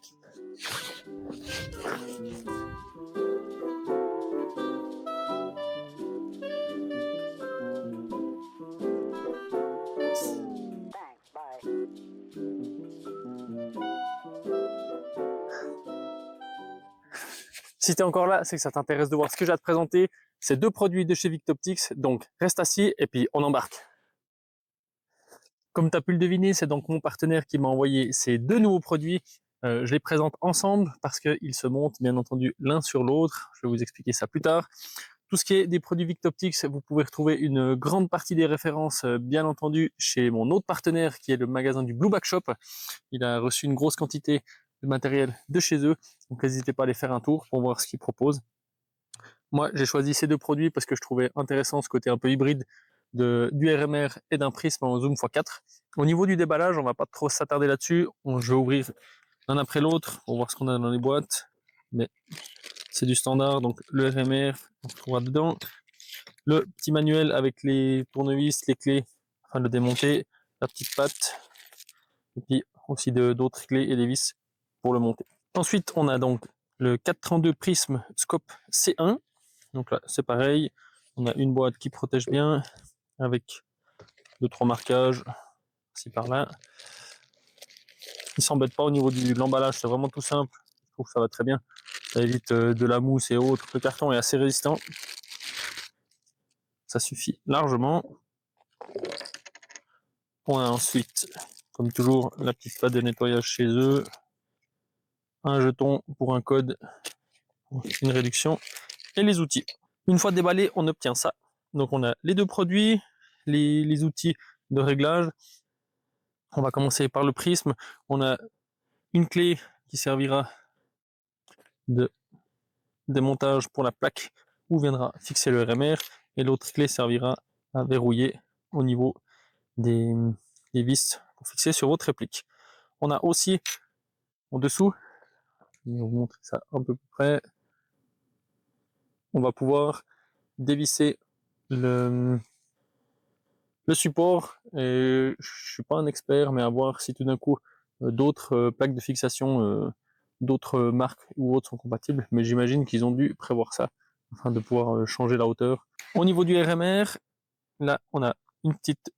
Si tu es encore là, c'est que ça t'intéresse de voir ce que j'ai à te présenter. C'est 2 produits de chez Victoptics, donc reste assis et puis on embarque. Comme tu as pu le deviner, c'est donc mon partenaire qui m'a envoyé ces 2 nouveaux produits. Je les présente ensemble parce qu'ils se montent bien entendu l'un sur l'autre. Je vais vous expliquer ça plus tard. Tout ce qui est des produits Victoptics, vous pouvez retrouver une grande partie des références, bien entendu, chez mon autre partenaire qui est le magasin du Blue Back Shop. Il a reçu une grosse quantité de matériel de chez eux, donc n'hésitez pas à aller faire un tour pour voir ce qu'ils proposent. Moi, j'ai choisi ces 2 produits parce que je trouvais intéressant ce côté un peu hybride du RMR et d'un prisme en zoom x4. Au niveau du déballage, on va pas trop s'attarder là-dessus. Je vais ouvrir l'un après l'autre pour voir ce qu'on a dans les boîtes. Mais c'est du standard, donc le RMR, on trouvera dedans. Le petit manuel avec les tournevis, les clés, afin de le démonter, la petite patte, et puis aussi d'autres clés et des vis pour le monter. Ensuite, on a donc le 432 Prism Scope C1. Donc là, c'est pareil. On a une boîte qui protège bien, avec 2-3 marquages, ci par là. Il s'embête pas au niveau de l'emballage, c'est vraiment tout simple. Je trouve que ça va très bien. Ça évite de la mousse et autres. Le carton est assez résistant. Ça suffit largement. On a ensuite, comme toujours, la petite pâte de nettoyage chez eux. Un jeton pour un code, une réduction et les outils. Une fois déballé, on obtient ça. Donc on a les 2 produits, les outils de réglage. On va commencer par le prisme. On a une clé qui servira de démontage pour la plaque où viendra fixer le RMR et l'autre clé servira à verrouiller au niveau des vis pour fixer sur votre réplique. On a aussi en dessous, je vais vous montrer ça un peu plus près, on va pouvoir dévisser le support. Et je suis pas un expert, mais à voir si tout d'un coup d'autres plaques de fixation d'autres marques ou autres sont compatibles, mais j'imagine qu'ils ont dû prévoir ça afin de pouvoir changer la hauteur. Au niveau du RMR, là on a une petite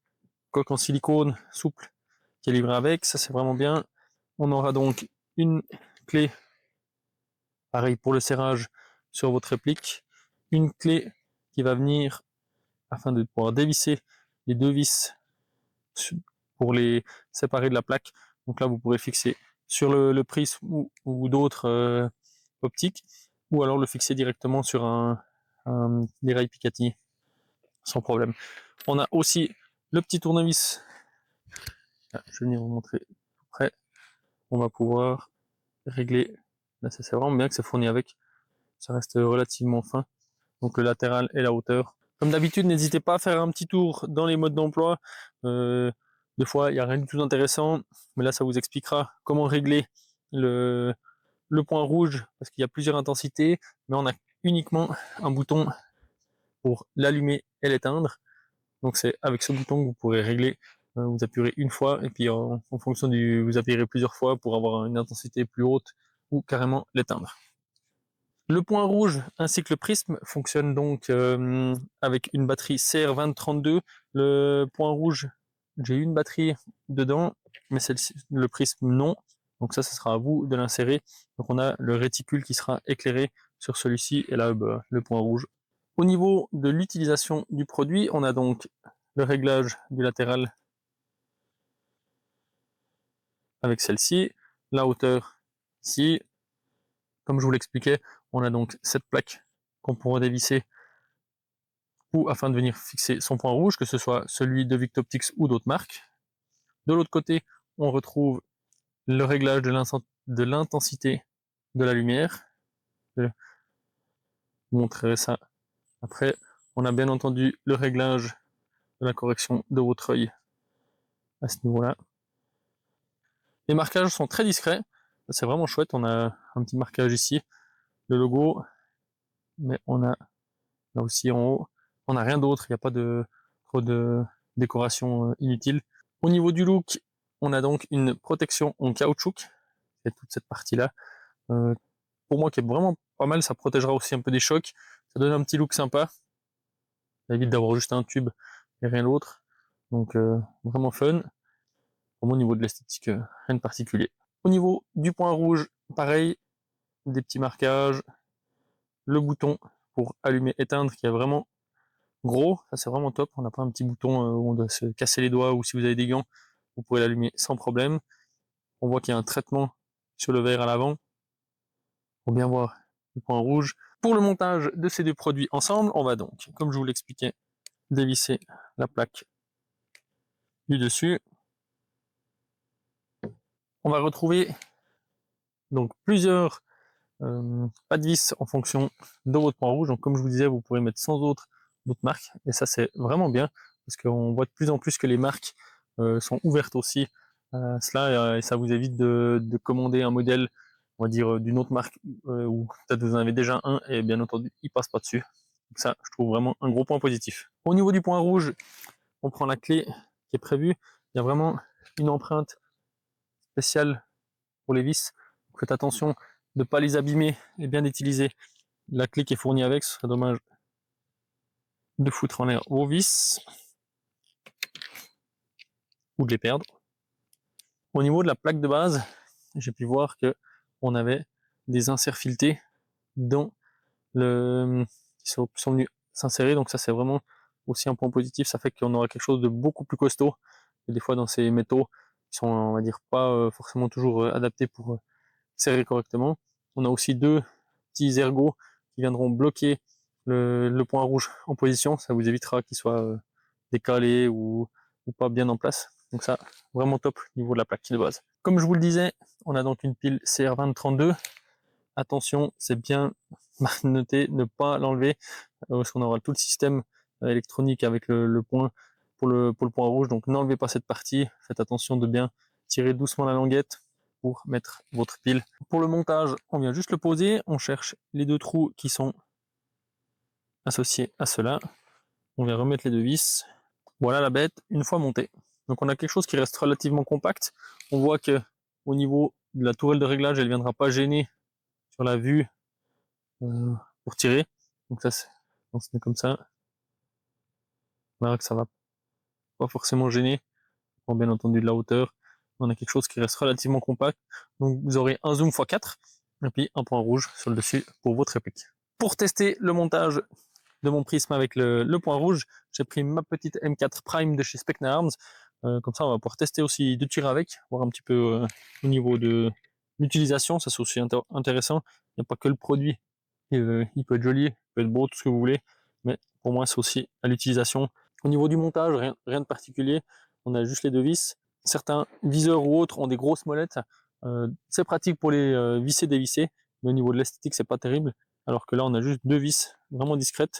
coque en silicone souple qui est livrée avec, ça c'est vraiment bien. On aura donc une clé, pareil pour le serrage sur votre réplique, une clé qui va venir afin de pouvoir dévisser les 2 vis pour les séparer de la plaque. Donc là vous pourrez fixer sur le prisme ou d'autres optiques, ou alors le fixer directement sur des rails Picatinny sans problème. On a aussi le petit tournevis. Là, je vais venir vous montrer tout près. On va pouvoir régler. Là, c'est vraiment bien que c'est fourni avec. Ça reste relativement fin. Donc le latéral et la hauteur. Comme d'habitude, n'hésitez pas à faire un petit tour dans les modes d'emploi. Des fois, il n'y a rien du tout d'intéressant, mais là, ça vous expliquera comment régler le point rouge, parce qu'il y a plusieurs intensités, mais on a uniquement un bouton pour l'allumer et l'éteindre. Donc c'est avec ce bouton que vous pourrez régler. Vous appuyez une fois, et puis en fonction vous appuyerez plusieurs fois pour avoir une intensité plus haute, ou carrément l'éteindre. Le point rouge ainsi que le prisme fonctionnent donc avec une batterie CR2032. Le point rouge, j'ai une batterie dedans, mais le prisme non. Donc ça sera à vous de l'insérer. Donc on a le réticule qui sera éclairé sur celui-ci et là le point rouge. Au niveau de l'utilisation du produit, on a donc le réglage du latéral avec celle-ci, la hauteur ici. Comme je vous l'expliquais, on a donc cette plaque qu'on pourra dévisser ou afin de venir fixer son point rouge, que ce soit celui de Victoptics ou d'autres marques. De l'autre côté, on retrouve le réglage de l'intensité de la lumière. Je vous montrerai ça après. On a bien entendu le réglage de la correction de votre œil à ce niveau-là. Les marquages sont très discrets. C'est vraiment chouette. On a un petit marquage ici, le logo, mais on a là aussi en haut. On n'a rien d'autre. Il n'y a pas trop de décoration inutile. Au niveau du look, on a donc une protection en caoutchouc, et toute cette partie-là. Pour moi qui est vraiment pas mal, ça protégera aussi un peu des chocs, ça donne un petit look sympa, ça évite d'avoir juste un tube et rien d'autre, donc vraiment fun. Pour moi au niveau de l'esthétique, rien de particulier. Au niveau du point rouge, pareil, des petits marquages, le bouton pour allumer éteindre qui est vraiment gros, ça c'est vraiment top, on n'a pas un petit bouton où on doit se casser les doigts, ou si vous avez des gants, vous pouvez l'allumer sans problème. On voit qu'il y a un traitement sur le verre à l'avant, pour bien voir le point rouge. Pour le montage de ces deux produits ensemble, on va donc, comme je vous l'expliquais, dévisser la plaque du dessus. On va retrouver donc plusieurs pas de vis en fonction de votre point rouge. Donc comme je vous disais, vous pourrez mettre sans d'autres marques, et ça c'est vraiment bien parce qu'on voit de plus en plus que les marques sont ouvertes aussi à cela, et ça vous évite de commander un modèle, on va dire, d'une autre marque où peut-être vous en avez déjà un et bien entendu il passe pas dessus. Donc ça, je trouve vraiment un gros point positif. Au niveau du point rouge, on prend la clé qui est prévue. Il y a vraiment une empreinte spéciale pour les vis. Faites attention de ne pas les abîmer et bien d'utiliser la clé qui est fournie avec. Ce serait dommage de foutre en l'air vos vis ou de les perdre. Au niveau de la plaque de base, j'ai pu voir que on avait des inserts filetés dont qui sont venus s'insérer, donc ça c'est vraiment aussi un point positif. Ça fait qu'on aura quelque chose de beaucoup plus costaud que des fois dans ces métaux qui sont, on va dire, pas forcément toujours adaptés pour serrer correctement. On a aussi deux petits ergots qui viendront bloquer le point rouge en position. Ça vous évitera qu'il soit décalé ou pas bien en place. Donc ça, vraiment top au niveau de la plaque de base. Comme je vous le disais, on a donc une pile CR2032. Attention, c'est bien noté, ne pas l'enlever, parce qu'on aura tout le système électronique avec le point pour le point rouge. Donc n'enlevez pas cette partie. Faites attention de bien tirer doucement la languette pour mettre votre pile. Pour le montage, on vient juste le poser. On cherche les deux trous qui sont associés à cela. On vient remettre les deux vis. Voilà la bête une fois montée. Donc on a quelque chose qui reste relativement compact. On voit que au niveau de la tourelle de réglage, elle ne viendra pas gêner sur la vue pour tirer. Donc ça, on se met comme ça. On verra que ça va pas forcément gêner. Pour bien entendu de la hauteur. On a quelque chose qui reste relativement compact. Donc vous aurez un zoom x4 et puis un point rouge sur le dessus pour votre réplique. Pour tester le montage de mon prisme avec le point rouge, j'ai pris ma petite M4 Prime de chez Specna Arms. Comme ça, on va pouvoir tester aussi de tirer avec, voir un petit peu au niveau de l'utilisation. Ça c'est aussi intéressant. Il n'y a pas que le produit. Il peut être joli, il peut être beau, tout ce que vous voulez. Mais pour moi, c'est aussi à l'utilisation. Au niveau du montage, rien de particulier. On a juste les deux vis. Certains viseurs ou autres ont des grosses molettes. C'est pratique pour les visser, dévisser. Mais au niveau de l'esthétique, c'est pas terrible. Alors que là, on a juste deux vis vraiment discrètes.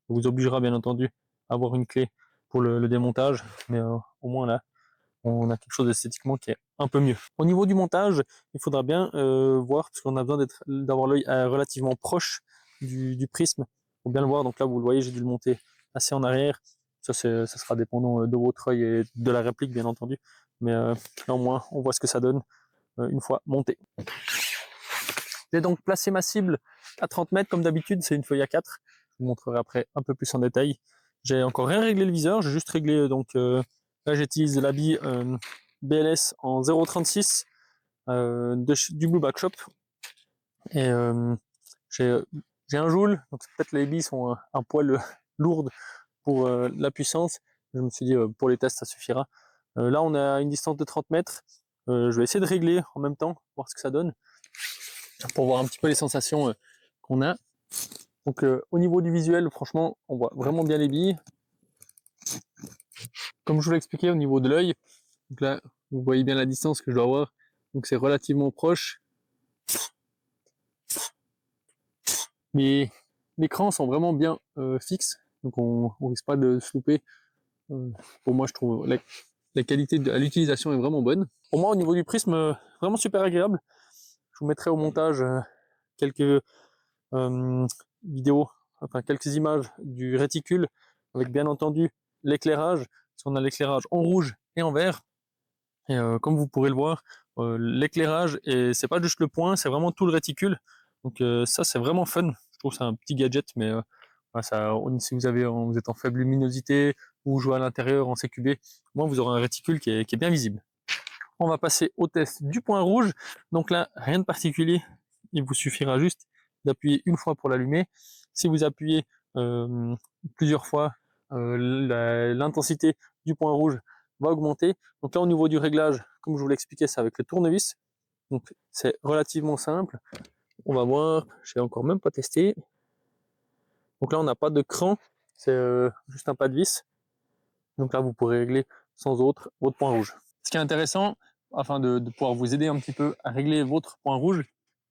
Ça vous obligera bien entendu à avoir une clé pour le démontage. Mais au moins là, on a quelque chose d'esthétiquement qui est un peu mieux. Au niveau du montage, il faudra bien voir, parce qu'on a besoin d'avoir l'œil relativement proche du prisme. Il faut bien le voir. Donc là, vous le voyez, j'ai dû le monter assez en arrière. Ça sera dépendant de votre œil et de la réplique, bien entendu. Mais là, au moins, on voit ce que ça donne une fois monté. J'ai donc placé ma cible à 30 mètres, comme d'habitude, c'est une feuille A4. Je vous montrerai après un peu plus en détail. J'ai encore rien réglé le viseur, j'ai juste réglé, donc là j'utilise l'habit BLS en 0.36 du Blue Back Shop. Et j'ai un joule, donc peut-être les billes sont un poil lourdes pour la puissance. Je me suis dit pour les tests ça suffira. Là on a une distance de 30 mètres. Je vais essayer de régler en même temps, voir ce que ça donne, pour voir un petit peu les sensations qu'on a. Donc au niveau du visuel, franchement, on voit vraiment bien les billes. Comme je vous l'ai expliqué, au niveau de l'œil, donc là, vous voyez bien la distance que je dois avoir. Donc c'est relativement proche. Mais les crans sont vraiment bien fixes, donc on risque pas de se louper. Pour moi, je trouve la qualité à l'utilisation est vraiment bonne. Pour moi, au niveau du prisme, vraiment super agréable. Je vous mettrai au montage quelques vidéos, enfin quelques images du réticule, avec bien entendu l'éclairage. Parce qu'on a l'éclairage en rouge et en vert. Et comme vous pourrez le voir, l'éclairage, et c'est pas juste le point, c'est vraiment tout le réticule. Donc ça c'est vraiment fun. Je trouve que c'est un petit gadget, mais voilà, si vous êtes en faible luminosité ou vous jouez à l'intérieur en CQB, au moins vous aurez un réticule qui est bien visible. On va passer au test du point rouge. Donc là, rien de particulier. Il vous suffira juste d'appuyer une fois pour l'allumer. Si vous appuyez plusieurs fois, l'intensité du point rouge va augmenter. Donc là, au niveau du réglage, comme je vous l'expliquais, c'est avec le tournevis. Donc c'est relativement simple. On va voir, je n'ai encore même pas testé. Donc là, on n'a pas de cran, c'est juste un pas de vis. Donc là, vous pourrez régler sans autre votre point rouge. Ce qui est intéressant, afin de pouvoir vous aider un petit peu à régler votre point rouge,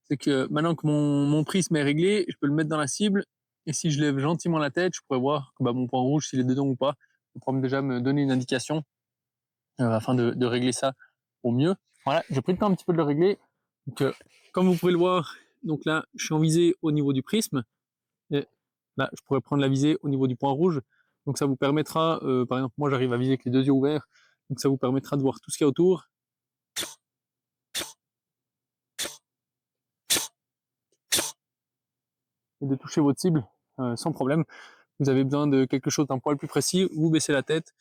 c'est que maintenant que mon prisme est réglé, je peux le mettre dans la cible, et si je lève gentiment la tête, je pourrais voir que mon point rouge, s'il est dedans ou pas. Ça pourra déjà me donner une indication afin de régler ça au mieux. Voilà, j'ai pris le temps un petit peu de le régler. Donc, comme vous pouvez le voir, donc là, je suis en visée au niveau du prisme, et là, je pourrais prendre la visée au niveau du point rouge. Donc ça vous permettra, par exemple, moi j'arrive à viser avec les deux yeux ouverts, donc ça vous permettra de voir tout ce qu'il y a autour. Et de toucher votre cible sans problème. Vous avez besoin de quelque chose d'un poil plus précis, vous baissez la tête.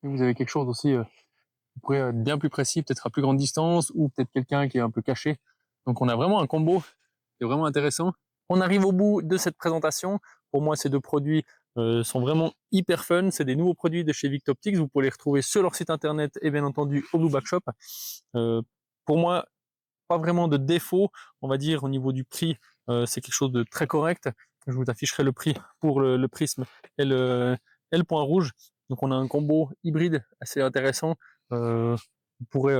Et vous avez quelque chose aussi, vous pourrez être bien plus précis, peut-être à plus grande distance, ou peut-être quelqu'un qui est un peu caché. Donc on a vraiment un combo qui est vraiment intéressant. On arrive au bout de cette présentation. Pour moi, ces deux produits sont vraiment hyper fun. C'est des nouveaux produits de chez Victoptics. Vous pouvez les retrouver sur leur site internet et bien entendu au Blue Back Shop. Pour moi, pas vraiment de défaut, on va dire, au niveau du prix, c'est quelque chose de très correct. Je vous afficherai le prix pour le prisme et le point rouge. Donc on a un combo hybride assez intéressant. Vous pourrez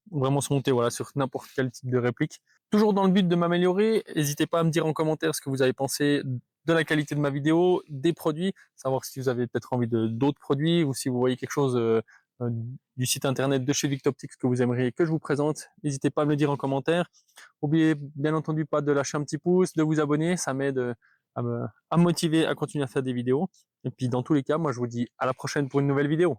vraiment se monter, voilà, sur n'importe quel type de réplique. Toujours dans le but de m'améliorer, n'hésitez pas à me dire en commentaire ce que vous avez pensé de la qualité de ma vidéo, des produits, savoir si vous avez peut-être envie de d'autres produits, ou si vous voyez quelque chose du site internet de chez Victoptics que vous aimeriez que je vous présente. N'hésitez pas à me le dire en commentaire. N'oubliez bien entendu pas de lâcher un petit pouce, de vous abonner, ça m'aide à me motiver à continuer à faire des vidéos. Et puis dans tous les cas, moi je vous dis à la prochaine pour une nouvelle vidéo.